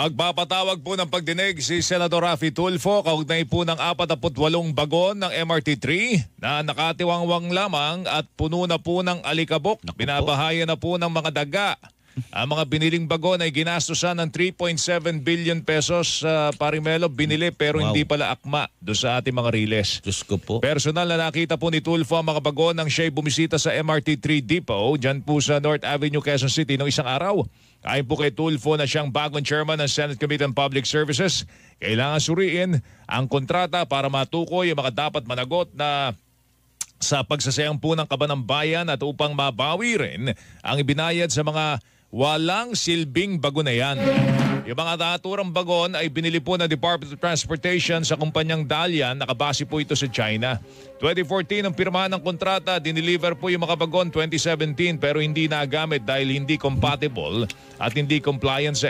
Magpapatawag po ng pagdinig si Senador Raffy Tulfo kaugnay po ng 48 bagon ng MRT3 na nakatiwangwang lamang at puno na po ng alikabok. Binabahaya na po ng mga daga. Ang mga biniling bagon ay ginastusan ng 3.7 billion pesos Parimelo. Binili pero hindi pala akma doon sa ating mga riles. Diyos ko po. Personal na nakita po ni Tulfo ang mga bagon nang siya'y bumisita sa MRT3 Depot dyan po sa North Avenue, Quezon City noong isang araw. Ayon po kay Tulfo na siyang bagong chairman ng Senate Committee on Public Services, kailangan suriin ang kontrata para matukoy ang mga dapat managot na sa pagsasayang po ng kaban ng bayan at upang mabawi rin ang ibinayad sa mga walang silbing bagon na yan. Yung mga naturang bagon ay binili po ng Department of Transportation sa kumpanyang Dalian. Nakabase po ito sa China. 2014 ang pirmahan ng kontrata, dineliver po yung mga bagon 2017 pero hindi nagamit dahil hindi compatible at hindi compliant sa